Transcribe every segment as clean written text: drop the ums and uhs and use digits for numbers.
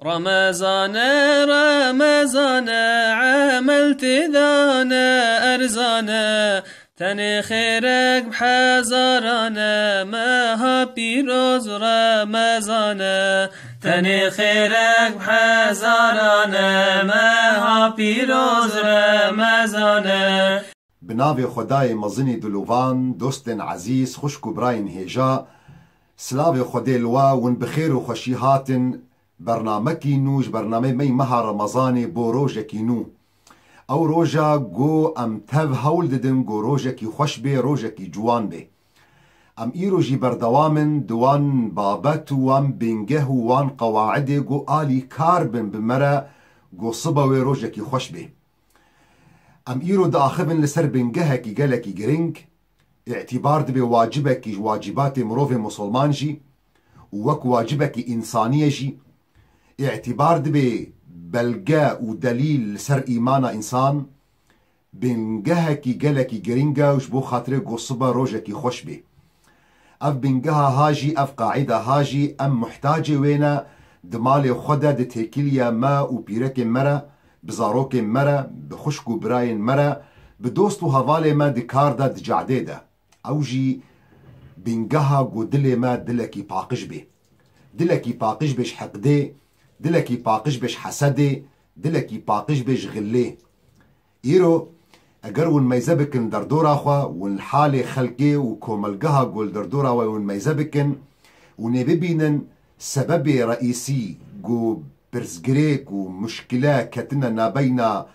رمضان رمضان عملت ذانا ارزانا تن خيرك بحزارانا ما ها بيروز رمضانا تن خيرك بحزارانا ما ها بيروز رمضانا. بناوی خدای مزنی دلوان دوستن عزیز خوشکو براین هیجا سلاوی خدای لوا ون بخیر و خوشی هاتن برنامه نوش برنامه می مها رمضان بو روژه کی نو او روژه گو ام تف هول ددن گو روژه کی خوش بی روژه کی جوان بی ام ایرو جی بردوامن دوان بابت وان بنگه وان قواعد گو آلی کار بن بمره گو صبوی روژه کی خوش بی ام ایرو دا آخبن لسر بنگه کی گله کی گرنگ اعتبار دبی واجبه کی واجبات مروف مسلمان جی وک واجبه کی انسانیه جی اعتبار دبي بلقاء ودليل سر إيمان إنسان بنجها كي جلكي جرينجا وشبو خاطري قصبة روجا كي خوش بي أف بنجها هاجي أف قاعدة هاجي أم محتاجة وينا دمالي خدا دتهكيليا ما وبيرك مرة بزاروك مرة بخشكو براين مرة بدوستو هفالي ما دكاردا دجعديدا أوجي بنجها قو دلي ما دلكي باقش بي دلكي باقش بيش حقدي دلكي باقش بش حسدي دلكي باقش بش غلي إيرو أجر ون ميزبكن دردورا خوا ون حالي خلقي وكوملقها قول دردورا ون ميزبكن ونبيبينن سبب رئيسي جو برزجريك ومشكلة كتنا نابينا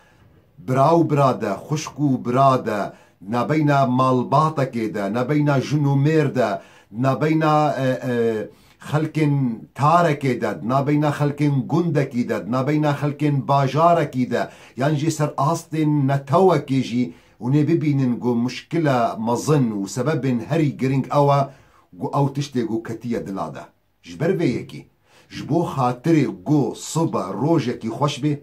براو برادا خشكو برادا نابينا مالباطا كده نابينا جنو ميردا نابينا خلكن تاركي داد نابينا خلكن جندكي داد نابينا خلكن باجاركي دا يعني سر أصلن نتوكي جي ونبيبين جو مشكلة مظن وسبب هري جرينج أو تشتي جو كتية دلادا جبر بيكي جبو خاطري جو صبا روجكي خوش بي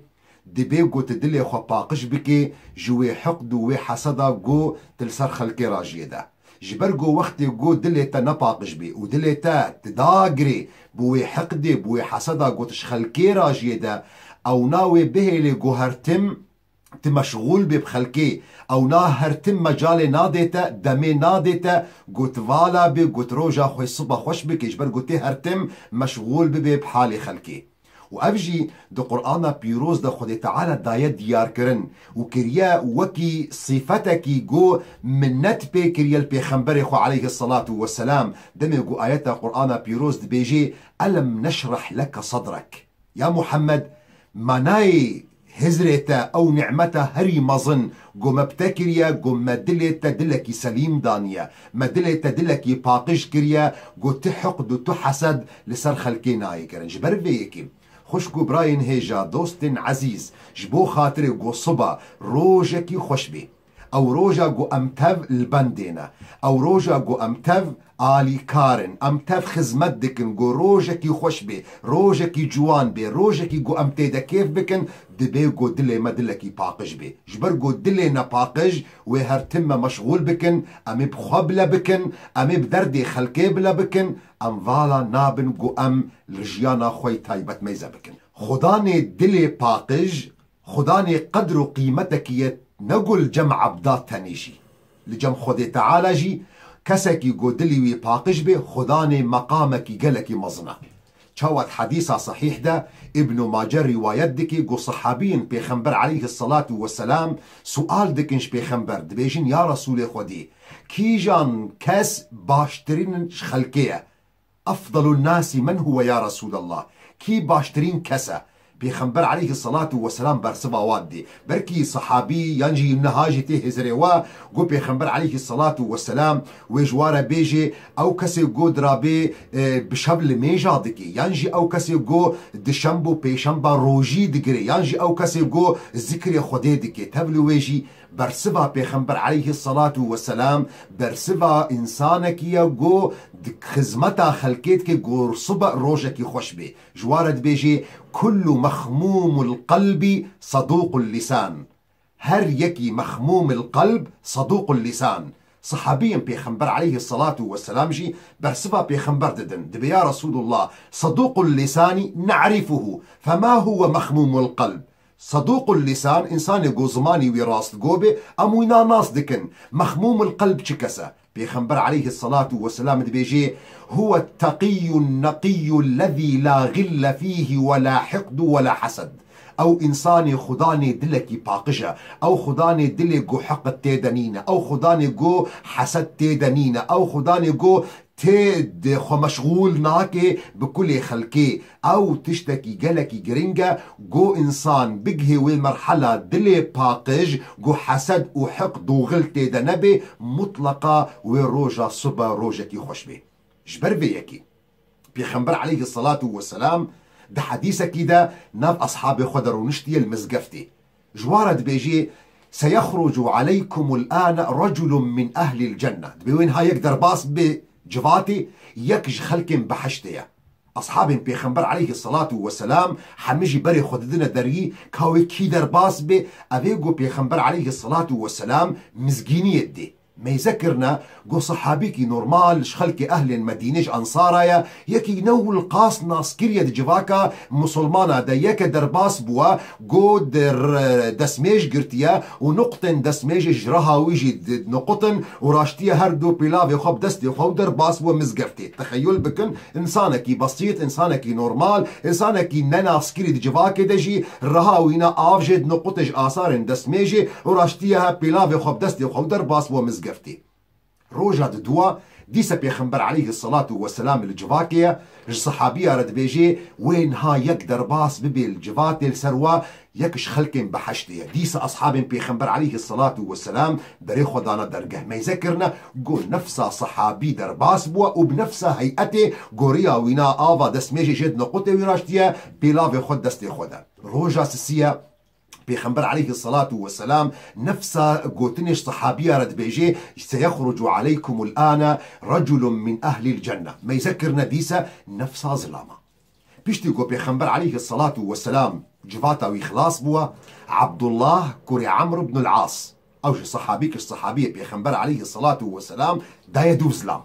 دبي جو تدلي خو باقش بكي جوي حقد وحسدا جو تلسر خلكي راجي دا جبرجو وقت جو دليتا نباقش بي ودليتا تداغري بوي حقدي بوي حسدا جو تشخلكي راجيدا او ناوي بهلي جو هرتم تمشغول بي بخلكي او نا هرتم مجال ناديتا دمي ناديتا جو تفالا بي جو تروجا خوي صبا خوش بك جبرجو تي هرتم مشغول بي بحالي خلكي وأفجي دو قرآن بيروز دا خدي تعالى دايا ديار كرن وكريا وكي صفتكي جو منت بي كريا البيخنبري خو عليه الصلاة والسلام دمي جو آيات قرآن بيروز بيجي ألم نشرح لك صدرك يا محمد مناي هزرتا أو نعمتا هري مظن جو مبتكريا جو مدلتا دلكي سليم دانيا مدلتا دلكي باقش كريا جو تحقد وتحسد لسر خلكي ناي كرن جبر بيكي خوشكو براين هيجا دوستن عزيز جبو خاطري جو صبا روجكي خوش بي او روجا جو امتف البندينا او روجا جو امتف آلي كارن امتف خزمت دكن جو روجكي خوش بي روجكي جوان بي روجكي جو امتيدا كيف بكن دبي جو دلي ما دلكي باقج بي جبر جو دلي نباقج وهرتم مشغول بكن امي بخبلا بكن امي بدردي خلكي بلا بكن ام فالا نابن جو ام لجيانا خوي تايبت ميزا بكن خداني دلي باقج خداني قدر قيمتك نقول جمع عبدات تانيشي لجم خدي تعالى جي كسكي جو دلي وي باقج بي خداني مقامك جلكي مظنة شوت حديثة صحيح ده ابن ماجر روايات دكي جو صحابين بيخنبر عليه الصلاة والسلام سؤال دكنش بيخنبر دبيجين يا رسول خدي كيجان كاس باشترين خلقية أفضل الناس من هو يا رسول الله كي باشترين كسا بيخنبر عليه الصلاة والسلام برسبا وادي بركي صحابي ينجي النهاجتي هزريوا قو بيخنبر عليه الصلاة والسلام وجوارا بيجي او كسي قو درابي بشبل ميجا دكي ينجي او كسي قو دشنبو بيشنبا روجي دقري ينجي او كسي قو ذكري خدي دكي تبلو ويجي برسبا بيخنبر عليه الصلاة والسلام برسبا إنسانك يا جو خزمتا خلقيتك جو رصبا روجك خوش بي جوارد بيجي كل مخموم القلب صدوق اللسان هر يكي مخموم القلب صدوق اللسان صحابي بيخنبر عليه الصلاة والسلام جي برسفا بيخنبر ددن دبي يا رسول الله صدوق اللسان نعرفه فما هو مخموم القلب. صدوق اللسان إنسان يقو زماني وراست قوبي أموينا ناس دكن مخموم القلب شكسا بيخنبر عليه الصلاة والسلام دبيجي هو التقي النقي الذي لا غل فيه ولا حقد ولا حسد. او انساني خداني دلكي باقجة او خداني دلي جو حق تيدنينة او خداني جو حسد تيدنينة او خداني جو تيد خو مشغول ناكي بكل خلقي او تشتكي جلكي جرينجا جو انسان بجهي والمرحلة دلي باقج جو حسد وحقد وغل تيدنبي مطلقة وروجا صبا روجكي خوشبي جبر بيكي بيخنبر عليه الصلاة والسلام ده حديثة كده ناف أصحاب خضر ونشتي المزقفتي جوارد بيجي سيخرج عليكم الآن رجل من أهل الجنة بوين هاي يقدر باص بجفاتي يكج خلق بحشتيا أصحاب بيخنبر عليه الصلاة والسلام حمجي بري خددنا دري كاوي كي در باص بي أبيقو بيخنبر عليه الصلاة والسلام مزقيني يدي ما يذكرنا جو صحابيكي نورمال شخلكي أهل المدينة أنصاريا يكي نو القاس ناس كريا جواكا مسلمانا دا يكا درباس بوا جو در دسميج قرتيا ونقطن دسميج جرها ويجي نقطن وراشتيا هردو بلاوي خوب دستي خوب درباس بوا مزقفتي تخيل بكن إنسانكي بسيط إنسانكي نورمال إنسانكي ناس كريا جواكا دجي رهاوينا آفجد نقطج آثار دسميجي وراشتيا بلاوي خوب دستي خوب درباس بوا مزقفتي روجا دوا ديسا بيخنبر عليه الصلاة والسلام الجواكية الصحابية رد بيجي وين ها يقدر باس ببي الجواتي السروا يكش خلقين بحشتية ديسا أصحاب بيخنبر عليه الصلاة والسلام بري خدانا درقه ما يذكرنا قول نفسها صحابي درباس بوا وبنفسها هيئتي قوريا وينا آفا دسميجي جد نقطة ويراشتية بلافي خد دستي خدا روجا سسية بيخنبر عليه الصلاة والسلام نفسه قوتنش صحابية رد بيجي سيخرج عليكم الآن رجل من أهل الجنة ما يذكرنا ديسة نفسها ظلامة بيشتيقو بيخنبر عليه الصلاة والسلام جفاتا وإخلاص بوا عبد الله كوري عمرو بن العاص أوش صحابيك الصحابية بيخنبر عليه الصلاة والسلام دا يدو ظلام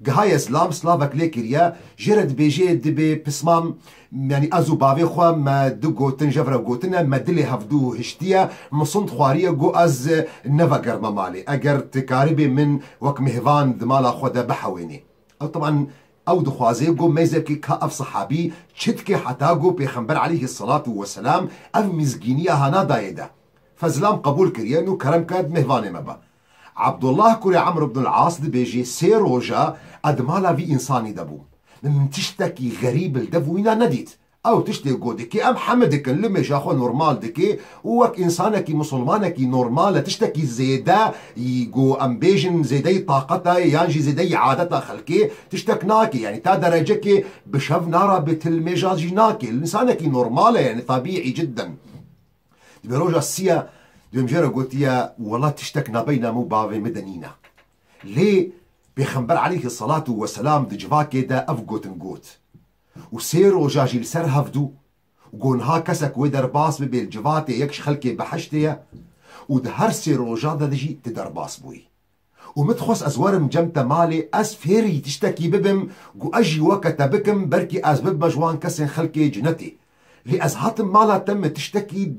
هاي اسلام سلافك ليكريا جرد بيجي دبي بسمام يعني ازو بافي خو ما دو غوتن جفرا غوتنا ما دلي هفدو هشتيا مصنت خواريا جو از نفقر ممالي اگر تكاربي من وك مهفان دمالا خودا بحويني او طبعا او دخوازي جو ميزكي كاف صحابي تشتكي حتى جو بيخنبر عليه الصلاة والسلام اف مزقينيا هانا دايدا فزلام قبول كريانو كرم كاد مهفاني مبا عبد الله كوري عمرو بن العاص بيجي سيروجا ادمالا في انساني دبو من تشتكي غريب الدبوينا نديت او تشتكي قودكي ام حمدك لما جاخو نورمال دكي وك انسانك مسلمانك نورمال تشتكي زيدا يقو ام بيجن زيدي طاقتها يانجي زيدي عادتها خلكي تشتكناكي يعني تا درجكي بشف نارا بتلميجاجيناكي انسانك نورمال يعني طبيعي جدا بروجا السيا بمجرد قلت يا والله تشتكنا بينا مو بافي مدنينا ليه بيخنبر عليه الصلاة والسلام دجفا كده أفقوت نقوت وسيرو جاجي لسر هفدو وقون ها كسك ودر باس ببي الجفاتي يكش خلكي بحشتيا ودهر سيرو جادا دجي تدر باس بوي ومتخص أزوار مجمتا مالي أز فيري تشتكي ببم قو أجي وكتا بكم بركي أز بب مجوان كسن خلكي جنتي لأزهات مالا تم تشتكي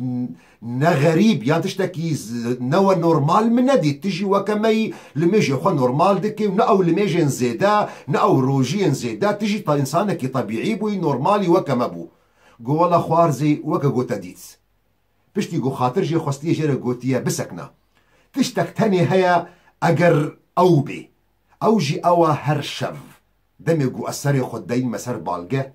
نغريب يعني تشتكي نوى نورمال من ندي تجي وكمي لميجي خو نورمال دكي ونأو لميجي نزيدا نأو روجي نزيدا تجي تا إنسانك طبيعي بوي نورمالي وكمبو قو والله خوارزي وكا قو تديتس بشتي قو خاطر جي خوستي جيرا قوتيا بسكنا تشتك تاني هيا أجر أو بي أو جي أوا هرشف دمي قو أسري خدين مسار بالقه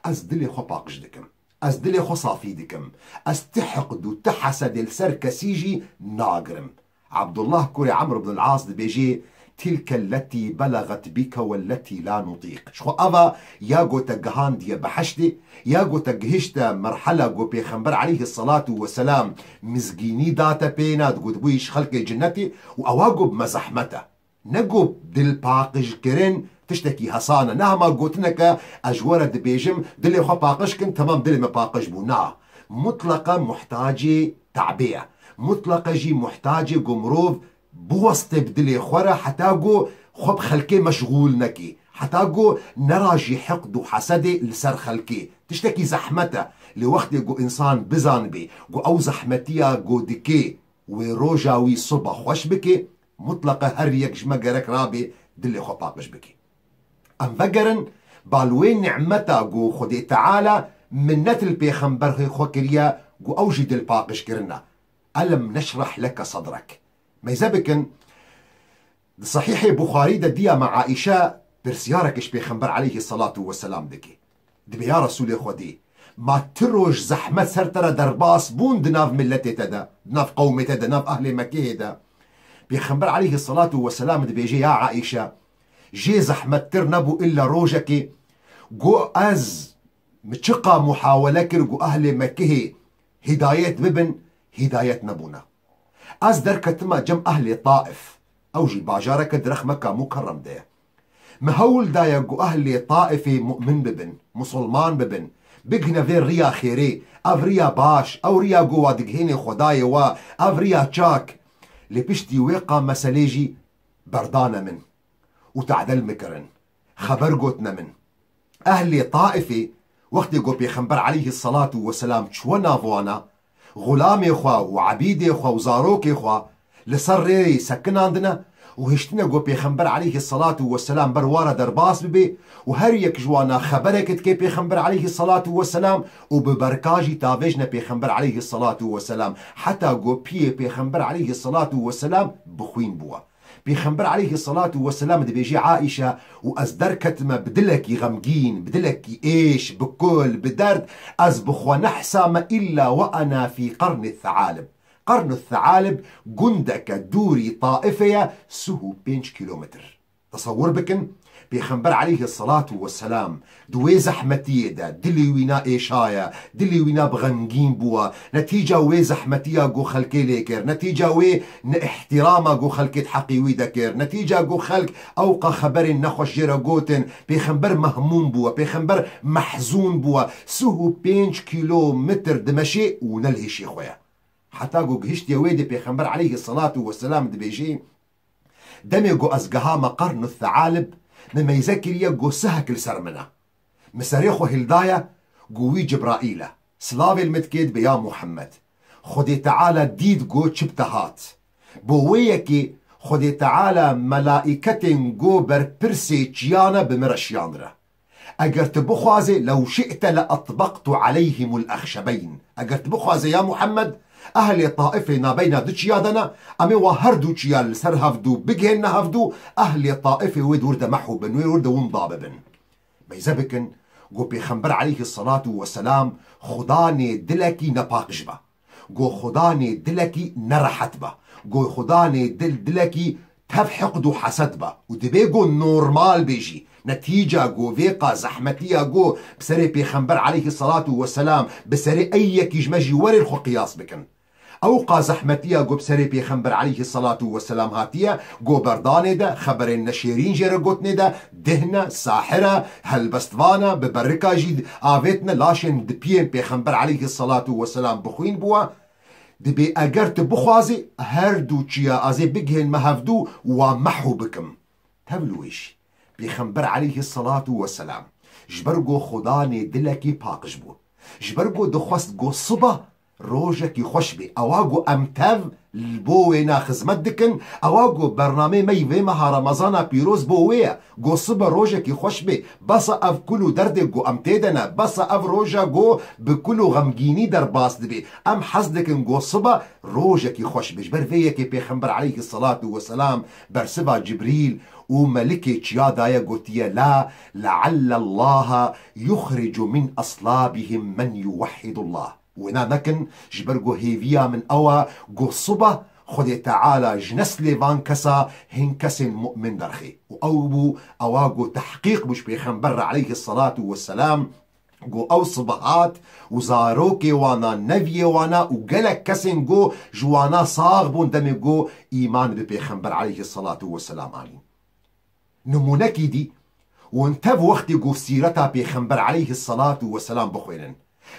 أز دلي خو باقش دكم از دلي خو صافي دكم از تحقد وتحسد السر كسيجي ناقرم عبد الله كوري عمرو بن العاص بيجي تلك التي بلغت بك والتي لا نطيق شخو أبا ياغو تقهان دي بحشتي ياغو تقهشتا مرحلة قو بيخنبر عليه الصلاة والسلام مزقيني داتا بينا تقود بويش خلق جنتي وأواغو بمزحمته نقو دل باقج كرين تشتكي حصانة نهما قوتنك أجورة دبيجم دلي خو باقشكن تمام دلي ما باقش بونا مطلقة محتاجة تعبئة مطلقة جي محتاجة قمروف بوسط بدلي خورا حتى جو خب خلكي مشغول نكي حتى جو نراجي حقد وحسدي لسر خلكي تشتكي زحمته لوقت جو إنسان بزان بي جو أو زحمتيا جو دكي وروجاوي صبا خوش بكي مطلقة هر يك جمجرك رابي دلي خطاقش بكي أم فقرن بالوين نعمتا جو خدي تعالى منت البيخنبر خوكريا جو أوجد الباقش كرنا ألم نشرح لك صدرك ما يزبكن صحيح بخاري ديا مع عائشة برسياركش بيخنبر عليه الصلاة والسلام دكي دبي يا رسول خدي ما تروج زحمة سرترا درباس بون دناف ملتي تدا دناف قومي تدا دناف أهل مكة دا بيخنبر عليه الصلاة والسلام دبي جي يا عائشة جي زحمة ترنبو إلا روجكي جو أز متشقى محاولة كرجو أهل مكة هداية ببن هداية نبونا أز دركتما جم أهل طائف أوجي باجارك درخ مكة مكرم ده مهول دايا جو أهل طائف مؤمن ببن مسلمان ببن بجنا في ريا خيري أف ريا باش أو ريا جو دقهيني خداي و أف ريا تشاك لبشتي ويقا مساليجي بردانا من وتعدل مكرن خبر قوتنا من أهل طائفي وقت يقول بيخنبر عليه الصلاة والسلام شو نافوانا غلامي خوا وعبيدي خوا وزاروكي خوا لصر سكن عندنا وهشتنا قول بيخنبر عليه الصلاة والسلام بروارة درباس ببي وهريك جوانا خبرك كي بيخنبر عليه الصلاة والسلام وببركاجي تافجنا بيخنبر عليه الصلاة والسلام حتى قول بيخنبر عليه الصلاة والسلام بخوين بوا بيخنبر عليه الصلاة والسلام دي بيجي عائشة وأزدر كتمة بدلك غمجين بدلك إيش بكل بدرد أزبخ ونحسام إلا وأنا في قرن الثعالب قرن الثعالب جندك دوري طائفية سهو 5 كيلومتر تصور بكن بيخنبر عليه الصلاة والسلام دوي زحمتية دا دلي وينا إيشايا دلي وينا بغنجين بوا نتيجة وي زحمتية جو خلكي ليكر نتيجة وي احترامة جو خلكي تحقي ويدكر نتيجة جو خلك أوقع خبر نخوش جيراغوتن بيخنبر مهموم بوا بيخنبر محزون بوا سهو 5 كيلومتر دمشي ونلهي خويا حتى جو جهشت يا ويدي بيخنبر عليه الصلاة والسلام دبيجي دمي جو أزقهام قرن الثعالب مما يذكر يجو سهك السرمنة مساريخو هلدايا جوي جبرائيلة سلافي المتكيد بيا محمد خدي تعالى ديد جو شبتهات بويكي خدي تعالى ملائكة جو بربرسي جيانا بمرشيانرة أجر تبخوازي لو شئت لأطبقت عليهم الأخشبين أجر تبخوازي يا محمد أهل طائفة نابينا دجيادنا أمي وهردو جيال سر هفدو بجهن هفدو أهل طائفة ويد ورد محوبن ويد ونضاببن بيزبكن جو بيخنبر عليه الصلاة والسلام خداني دلكي نباقجبا جو خداني دلكي نرحتبا جو خداني دلكي تفحقدو حسدبا ودبيجو نورمال بيجي نتيجة جو فيقا زحمتية جو بسري بيخنبر عليه الصلاة والسلام بسري أي كيجمجي وري الخو قياس بكن أوقا زحمتية جو بسري بيخنبر عليه الصلاة والسلام هاتية جو برداني دا خبرين نشيرين جيرقوتني دا دهنة ساحرة هلبستفانا ببركة جيد آفيتنا لاشن دبيين بيخنبر عليه الصلاة والسلام بخوين بوا دبي أجرت بخوازي هردو تشيا أزي بجهن مهفدو ومحو بكم تبلويش بيخنبر عليه الصلاة والسلام جبرجو خداني دلكي باقجبو جبرجو دخوست جو صبا روجكي خوشبي أواجو أمتاف البوينا خزمت دكن أواجو برنامج ميوي مها رمضان بيروز بويا جو صبا روجكي خوشبي بس أف كلو درد جو أمتدنا بس أف روجا جو بكلو غمجيني درباس دبي أم حزدكن جو صبا روجكي خوشبي جبر فيكي بيخنبر عليه الصلاة والسلام برسبا جبريل وملكي تشيادايا قوتيا لا لعل الله يخرج من أصلابهم من يوحد الله ونا نكن جبرجو هيفيا من أوا جو صبا خدي تعالى جنس ليفان كسا هنكسن مؤمن درخي وأوبو أواجو تحقيق مش بيخنبر عليه الصلاة والسلام جو أو صبحات وزاروكي وانا نفي وانا وقلك كسن جو جوانا صاغبون دمي جو إيمان ببيخنبر عليه الصلاة والسلام عليه نمونكي دي وانتب وقت جو سيرتا بيخنبر عليه الصلاة والسلام بخوينن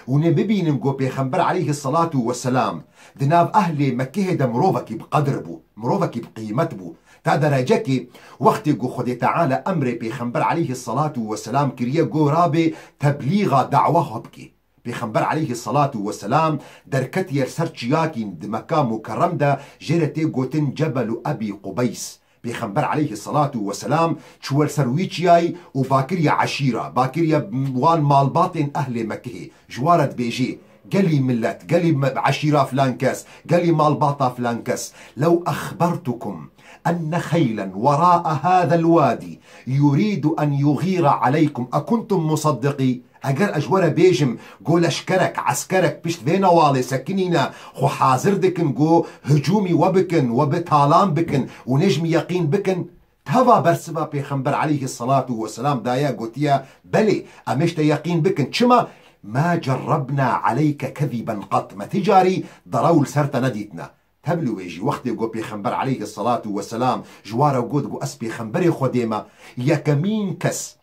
ونببين جو پیغمبر عليه الصلاة والسلام دناب أهل مكه دا مروفكي بقدر بو، مروفكي بقيمت بو، تا درجة وقت جو خد تعالى أمر پیغمبر عليه الصلاة والسلام كريه جو رابي تبليغ دعوه بكي. پیغمبر عليه الصلاة والسلام دركت يرسر چياكين دمكا مكرم دا جرتي گوتن جبل أبي قبيس. پیغمبر عليه الصلاة والسلام چور سرويچياي و باكريا عشيرة باكريا وان مالباطن أهل مكه جوارت بيجي قالي ملت قالي عشيرة فلان كس قالي مالباطة فلان كس لو أخبرتكم أن خيلا وراء هذا الوادي يريد أن يغير عليكم أكنتم مصدقي؟ اگر اجوره بيجم قول اشكرك عسكرك بشت فينا والي سكنينا خو حاضر دكن قو هجومي وبكن وبطالان بكن ونجم يقين بكن تهوا برسبا پیغمبر عليه الصلاة والسلام دايا قوتيا بلي امشت يقين بكن چما ما جربنا عليك كذبا قط ما تجاري ضرول سرت نديتنا تبلو يجي وقت جو پیغمبر عليه الصلاة والسلام جواره قود قو اس پیغمبر خوديما يكمين كس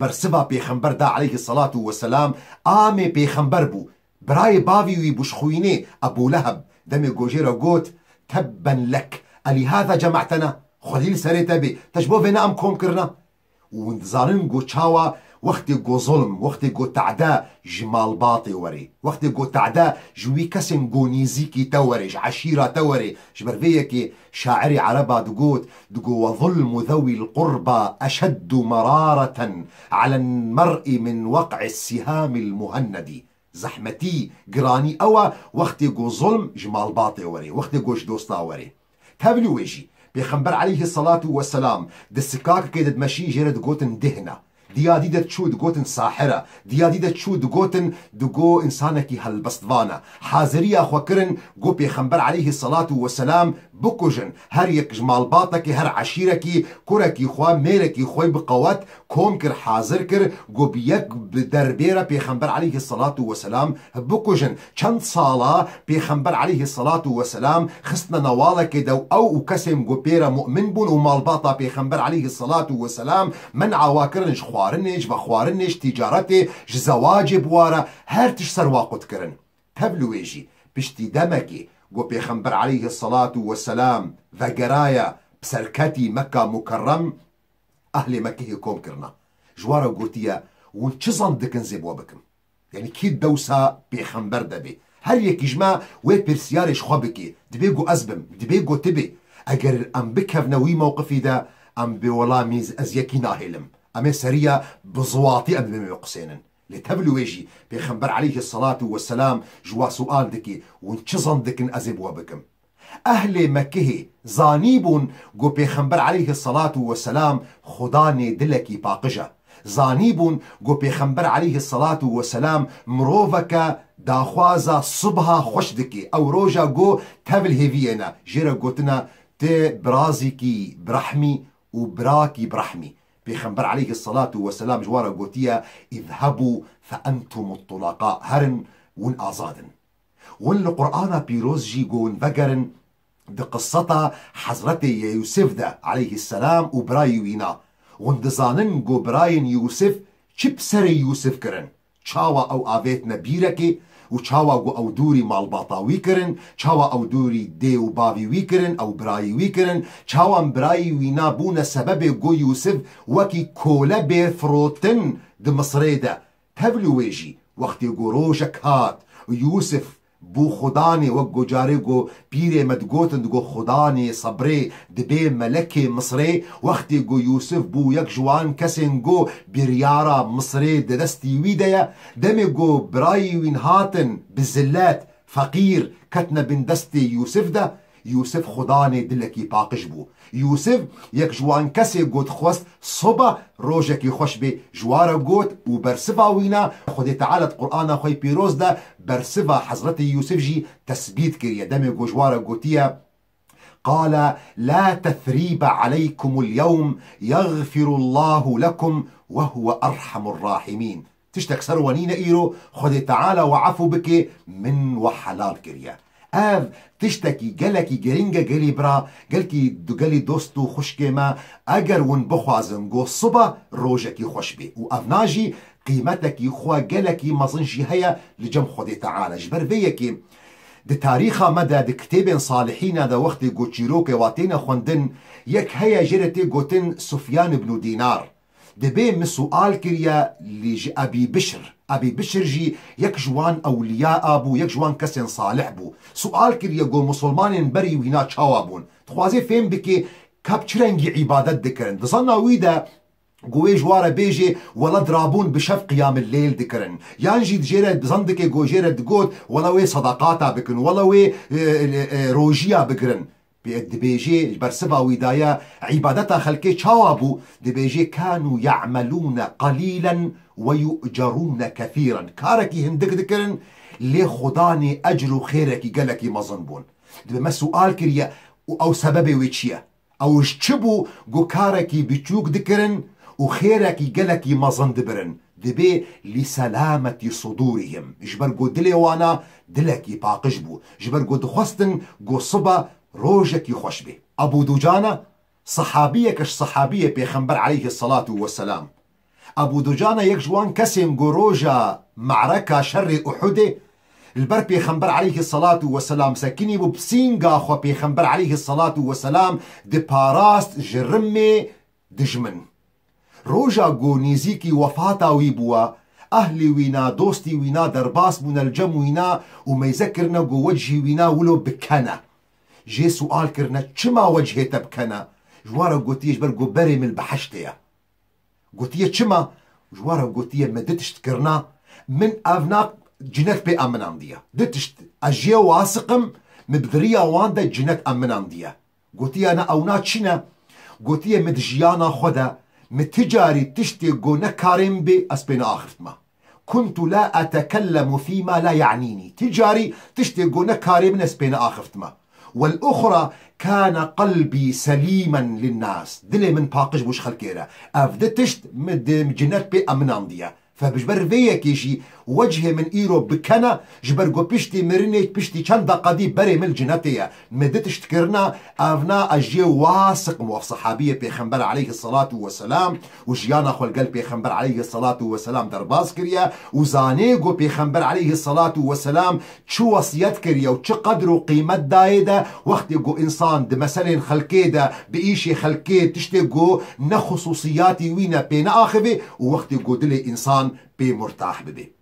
برسبا پیغمبر دا عليه الصلاة والسلام آمي پیغمبر بو براي باوي بوشخويني أبو لهب دمي جوجيرا قوت تبا لك ألي هذا جمعتنا خليل سريتا بي تجبو فينا أم كوم كرنا وانتظارن قو تشاوا وقت جو ظلم وقت جو تعداء جمال باطي وري وقت جو تعداء جوي كسن جو نيزيكي توري عشيرة توري جبرفيكي شاعري عربا دقو وظلم ذوي القربى أشد مرارة على المرء من وقع السهام المهندي زحمتي قراني أوا وقت جو ظلم جمال باطي وري وقت جوش دوستا وري تابلو ويجي بيخنبر عليه الصلاة والسلام دسكاك كده ماشي جرد قوتن دهنا ديا ديدا تشو دقوتن ساحرة ديا ديدا تشو دقوتن دقو إنسانكي هالبسطفانة حاضرية خوكرن قو بيخنبر عليه الصلاة والسلام بكوجن هر يك جمال باطكي هر عشيركي كوركي خوا ميركي خوي بقوات كوم كر حاضر كر قو بيك بدربيرة بيخنبر عليه الصلاة والسلام بكوجن چند صالة بيخنبر عليه الصلاة والسلام خصنا نوالك دو أو وكسم قو بيرا مؤمن بون ومال باطا بيخنبر عليه الصلاة والسلام من عواكرن خوارنش و خوارنش تجارتي زواج بوارا هر تش سرواقت کرن تبلويجي بشتي دمكي قو بيخنبر عليه الصلاة والسلام وقرايا بسركتي مكة مكرم أهل مكة كوم كرنا جوارا قوتيا ونشزن دكن زيبوا بكم يعني كي دوسا بيخنبر دبي هل يكي جما وي برسيارش خوابكي دبيقو أزبم دبيقو تبي أجر الأم بكهف نوي موقفي دا أم بولا ميز أزيكي ناهلم أما سرية بزواطي أم بمقسينن لتبلو يجي بيخنبر عليه الصلاة والسلام جوا سؤال دكي ونشزن دكن أزبوا بكم أهل مكة زانيبون قو بيخنبر عليه الصلاة والسلام خداني دلكي باقجة زانيبون قو بيخنبر عليه الصلاة والسلام مروفك داخوازا صبها خوش دكي أو روجا قو تبل هيفينا جيرا قوتنا تي برازيكي برحمي وبراكي برحمي بيخنبر عليه الصلاة والسلام جوارا قوتيا اذهبوا فأنتم الطلقاء هرن ون آزادن ون القرآن بيروز جي قون فقرن دي قصة حضرتي يوسف دا عليه السلام وبراي وينا ون دزانن قو براين يوسف چب سري يوسف كرن چاوا او آفيت نبيركي و چاوا گو او دوری مالباطاوی کرن چاوا او دوری دیو باوی کرن او برایی وی کرن چاوا برایی وینا بون سبب گو یوسف وکی کوله بفروتن د مصری ده تبلو ویجی وقتی گو روشک هات یوسف بو خداني وقو جاريقو بيري مدقوتن دقو خداني صبري دبي ملكي مصري وقتي قو يوسف بو يك جوان كسن قو بريارة مصري ددستي ويدايا دمي قو براي وين هاتن بالزلات فقير كتنا بن دستي يوسف ده يوسف خداني دلكي باقش بو يوسف يك جوان كسي قوت خوست صبا روجكي خوش بي جوارا قوت وبرسفا وينا خدي تعالى قرآن خوي بيروز ده برسفا حضرت يوسف جي تثبيت كريا دمي قو جوارا قوتيا قال لا تثريب عليكم اليوم يغفر الله لكم وهو أرحم الراحمين تشتك سروانين إيرو خدي تعالى وعفو بك من وحلال كريا آف تشتكي قالكي جرينجا قالي برا قالكي قالي دوستو خوشكي ما اگر ون بخوازن قو صبا روجكي خوش بي و افناجي قيمتك خوا جلكي مظنجي هيا لجم خدي تعالى جبر فيكي د تاريخا مدى د كتابين صالحين دا وقت جوتشيروكي واتينا خوندن يك هيا جرتي جوتن سفيان بن دينار دبي من سؤال كريا لج أبي بشر جي يك جوان أولياء أبو يك جوان كسن صالح بو سؤال كريا جو مسلمان بري وينا تشاوابون تخوازي فهم بكي كابتشرنجي عبادت دكرن دصنا ويدا جوي جوارا بيجي ولا درابون بشف قيام الليل دكرن يانجي دجيرة بزندك جو جيرة دقود ولا وي صداقاتا بكن ولا وي روجيا بكرن دبيجي برسبا ويدايا عبادتها خلكي تشاوابو دبيجي كانوا يعملون قليلا ويؤجرون كثيرا كاركي هندك دكرن لي خداني أجر خيركي قالكي مظنبون دبي ما سؤال كريا أو سببي ويتشيا أو اشتبو جو كاركي بتشوك دكرن وخيركي قالكي مظن دبرن دبي لسلامة صدورهم جبر جو دلي وانا دلكي باقجبو جبر جو دخستن جو صبا روجك يخش به أبو دجانة صحابية كش صحابية بيخنبر عليه الصلاة والسلام أبو دجانة يكجوان كسم جو روجا معركة شر أحد البر بيخنبر عليه الصلاة والسلام سكني ببسينغا خو بيخنبر عليه الصلاة والسلام دي باراست جرمي دجمن روجا جو نيزيكي وفاتا ويبوا أهلي وينا دوستي وينا درباس بون الجم وينا وما يذكرنا جو وجهي وينا ولو بكنا جي سؤال كرنا چما وجهي بكنا جوارا قوتيه جبر جو بري من البحشتيا قوتيه چما جوارا قوتيه مدتشت كرنا من أفناق جنت بي أمنان ديا دتشت أجيه واسقم مبذرية واندا جنت أمنان ديا قوتيه أنا أونا چنا قوتيه مدجيانا خدا متجاري تشتي جو نكارم بي أسبين آخرت ما كنت لا أتكلم فيما لا يعنيني تجاري تشتي جو نكارم من أسبين آخرت ما والأخرى كان قلبي سليما للناس دلي من باقش بوش خلكيرا أفدتشت مد جنات بي أمنان ديا فبجبر فيا كيشي وجهي من إيرو بكنا جبر جو بشتي مرنيت بشتي چند قدي بري من الجناتية مدتش تكرنا أفنا أجي واثق مو صحابية بيخنبر عليه الصلاة والسلام وجيانا خو القلب بيخنبر عليه الصلاة والسلام درباس كريا وزاني جو بيخنبر عليه الصلاة والسلام شو وصيات كريا وش قدر وقيمة دايدا وقت جو إنسان دمثلا خلكيدا بإيشي خلكيد تشتي جو نخصوصياتي وينا بين آخذي ووقت جو دلي إنسان بمرتاح ببي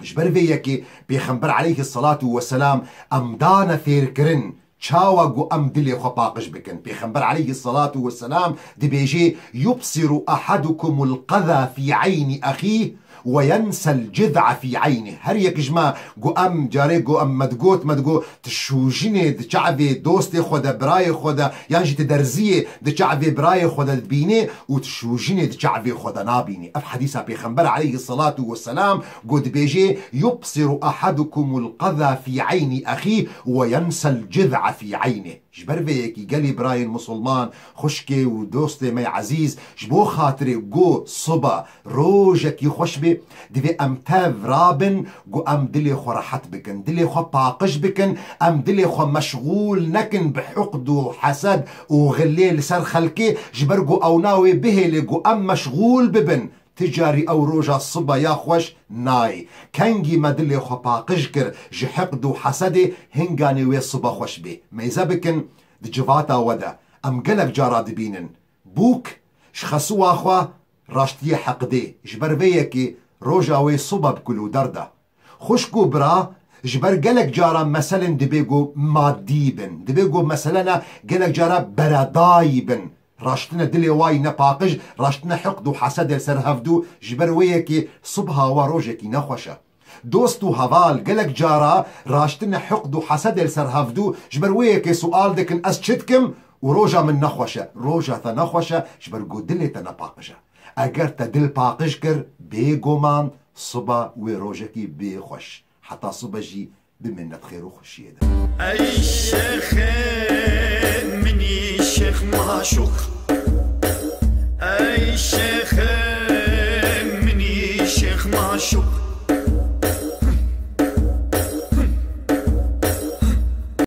جبر فيكي بيخنبر عليه الصلاة والسلام أمدانا ثيركرن شاوا جو أم دلي خباقش بكن بيخنبر عليه الصلاة والسلام دي بيجي يبصر أحدكم القذى في عين أخيه وينسى الجذع في عينه هر يك جما جو أم جاري جو أم مدقو تشوجيني دشعبي دوستي خدا براي خدا يانجي تدرزيه دشعبي براي خدا بيني وتشوجيني دشعبي خدا نابيني أف حديثة بيخنبر عليه الصلاة والسلام قد بيجي يبصر أحدكم القذى في عين أخيه وينسى الجذع في عينه جبر فيكي قالي براين مسلمان خشكي ودوستي مي عزيز جبو خاطري جو صبا روجك يخش بي دي امتاف رابن جو ام دلي خو راحت بكن دلي خو باقش بكن ام دلي خو مشغول نكن بحقد وحسد وغليل سر خلكي جبر جو او ناوي به لجو ام مشغول ببن تجاري او روجا الصبا يا خوش ناي كنجي مدلي خو باقش كر جحقد وحسدي هنغاني وي الصبا خوش بي ميزا بكن دجفاتا ودا ام قلب جاراد بينن بوك شخصوا اخوا راشتي حقدي جبر فيكي روجا وي صبا بكلو دردا خشكو برا جبر قلق جارا مثلا دبيقو ماديبن دبيقو مثلا قلق جارا برادايبن راشتنا دلي واي نباقج راشتنا حقد وحسد السر هفدو جبر ويكي صبها وروجكي نخوشة دوستو هفال قلق جارا راشتنا حقد وحسد السر هفدو جبر ويكي سؤال دكن أسشتكم وروجا من نخوشة روجا تنخوشة جبر قو دلي تنباقجة اگر تدل باقج كر بيقومان صبا وروجكي بيخوش حتى صبا جي بمنة خير وخشية أي شيخ مني شيخ معشوق أي شيخ